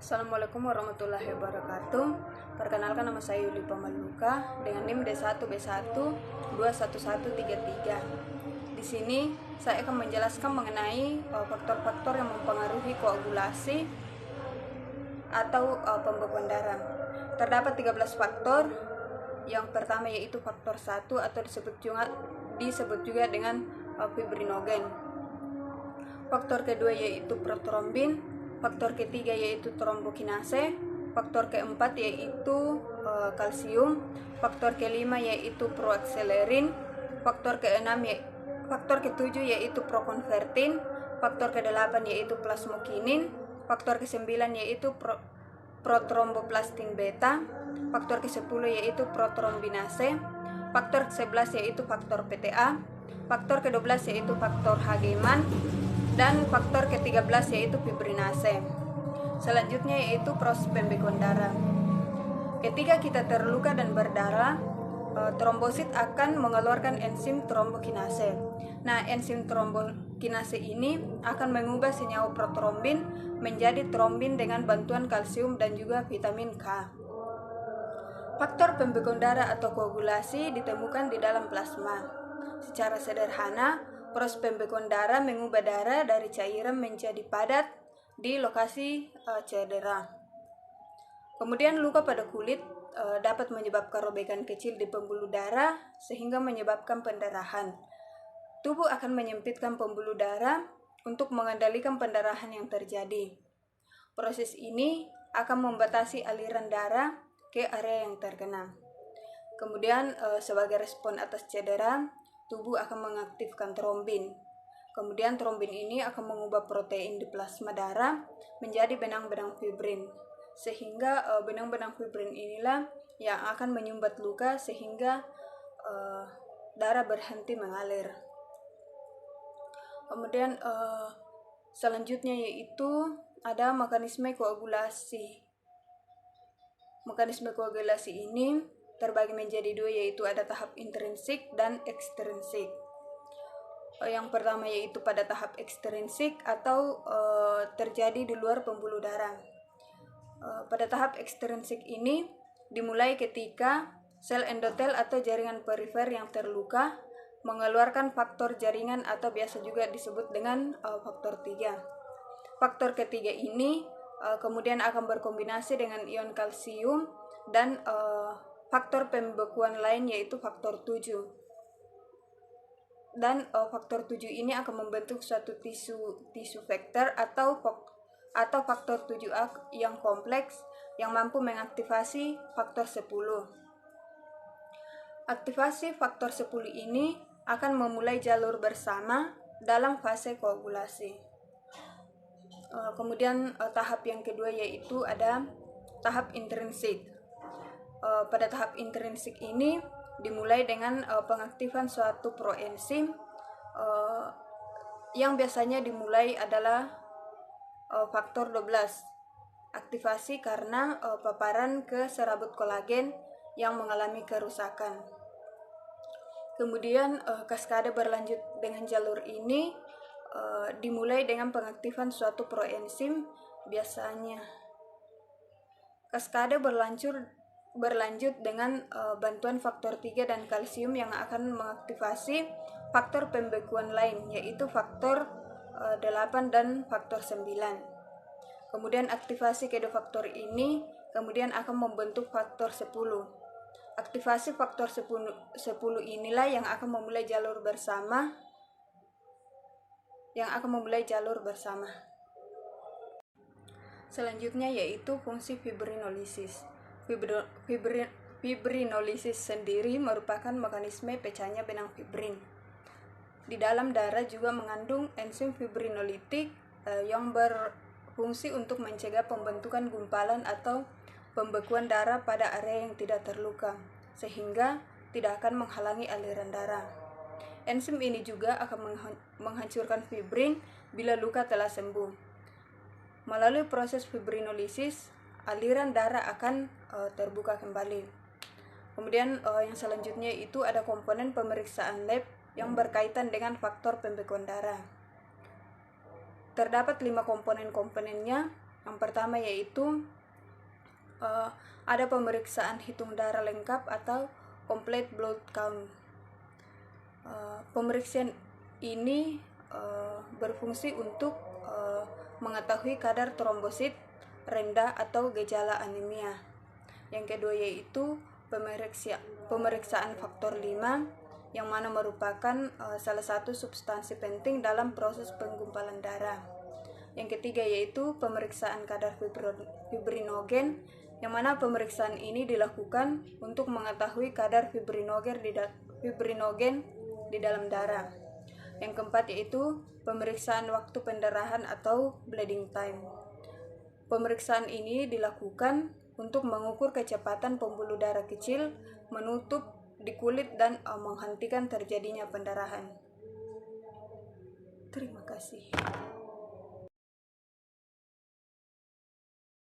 Assalamualaikum warahmatullahi wabarakatuh. Perkenalkan, nama saya Yuli Pamaluka dengan NIM D1B1211133. Di sini saya akan menjelaskan mengenai faktor-faktor yang mempengaruhi koagulasi atau pembekuan darah. Terdapat 13 faktor. Yang pertama yaitu faktor 1 atau disebut juga dengan fibrinogen. Faktor kedua yaitu protrombin. Faktor ketiga yaitu trombokinase, faktor keempat yaitu kalsium, faktor kelima yaitu proakselerin, faktor ketujuh yaitu prokonvertin, faktor kedelapan yaitu plasmokinin, faktor kesembilan yaitu protromboplastin beta, faktor ke-10 yaitu protrombinase, faktor ke-11 yaitu faktor PTA, faktor ke-12 yaitu faktor Hageman, dan faktor ke-13 yaitu fibrinase. Selanjutnya yaitu proses pembekuan darah. Ketika kita terluka dan berdarah, trombosit akan mengeluarkan enzim trombokinase. Nah, enzim trombokinase ini akan mengubah senyawa protrombin menjadi trombin dengan bantuan kalsium dan juga vitamin K. Faktor pembekuan darah atau koagulasi ditemukan di dalam plasma. Secara sederhana, proses pembekuan darah mengubah darah dari cairan menjadi padat di lokasi cedera. Kemudian luka pada kulit dapat menyebabkan robekan kecil di pembuluh darah sehingga menyebabkan pendarahan. Tubuh akan menyempitkan pembuluh darah untuk mengendalikan pendarahan yang terjadi. Proses ini akan membatasi aliran darah ke area yang terkena. Kemudian sebagai respon atas cedera, tubuh akan mengaktifkan trombin. Kemudian trombin ini akan mengubah protein di plasma darah menjadi benang-benang fibrin. Sehingga benang-benang fibrin inilah yang akan menyumbat luka sehingga darah berhenti mengalir. Kemudian selanjutnya yaitu ada mekanisme koagulasi. Mekanisme koagulasi ini terbagi menjadi dua, yaitu ada tahap intrinsik dan ekstrinsik. Yang pertama yaitu pada tahap ekstrinsik atau terjadi di luar pembuluh darah. Pada tahap ekstrinsik ini dimulai ketika sel endotel atau jaringan perifer yang terluka mengeluarkan faktor jaringan atau biasa juga disebut dengan faktor 3. Faktor ketiga ini kemudian akan berkombinasi dengan ion kalsium dan faktor pembekuan lain yaitu faktor 7. Dan faktor 7 ini akan membentuk suatu tisu vektor atau faktor 7A yang kompleks yang mampu mengaktifasi faktor 10. Aktivasi faktor 10 ini akan memulai jalur bersama dalam fase koagulasi. Kemudian tahap yang kedua yaitu ada tahap intrinsik. Pada tahap intrinsik ini dimulai dengan pengaktifan suatu proenzim yang biasanya dimulai adalah faktor 12. Aktivasi karena paparan ke serabut kolagen yang mengalami kerusakan. Kemudian kaskade berlanjut dengan jalur ini dimulai dengan pengaktifan suatu proenzim biasanya. Kaskade berlanjut dengan bantuan faktor 3 dan kalsium yang akan mengaktifasi faktor pembekuan lain yaitu faktor 8 dan faktor 9. Kemudian aktivasi kedua faktor ini kemudian akan membentuk faktor 10. Aktivasi faktor 10 inilah yang akan memulai jalur bersama Selanjutnya yaitu fungsi fibrinolisis. Fibrinolisis sendiri merupakan mekanisme pecahnya benang fibrin. Di dalam darah juga mengandung enzim fibrinolitik yang berfungsi untuk mencegah pembentukan gumpalan atau pembekuan darah pada area yang tidak terluka, sehingga tidak akan menghalangi aliran darah. Enzim ini juga akan menghancurkan fibrin bila luka telah sembuh. Melalui proses fibrinolisis, aliran darah akan terbuka kembali. Kemudian yang selanjutnya itu ada komponen pemeriksaan lab yang berkaitan dengan faktor pembekuan darah. Terdapat 5 komponen-komponennya Yang pertama yaitu ada pemeriksaan hitung darah lengkap atau complete blood count. Pemeriksaan ini berfungsi untuk mengetahui kadar trombosit rendah atau gejala anemia. Yang kedua yaitu pemeriksaan faktor 5 yang mana merupakan salah satu substansi penting dalam proses penggumpalan darah. Yang ketiga yaitu pemeriksaan kadar fibrinogen, yang mana pemeriksaan ini dilakukan untuk mengetahui kadar fibrinogen di dalam darah. Yang keempat yaitu pemeriksaan waktu pendarahan atau bleeding time. Pemeriksaan ini dilakukan untuk mengukur kecepatan pembuluh darah kecil menutup di kulit dan menghentikan terjadinya pendarahan. Terima kasih.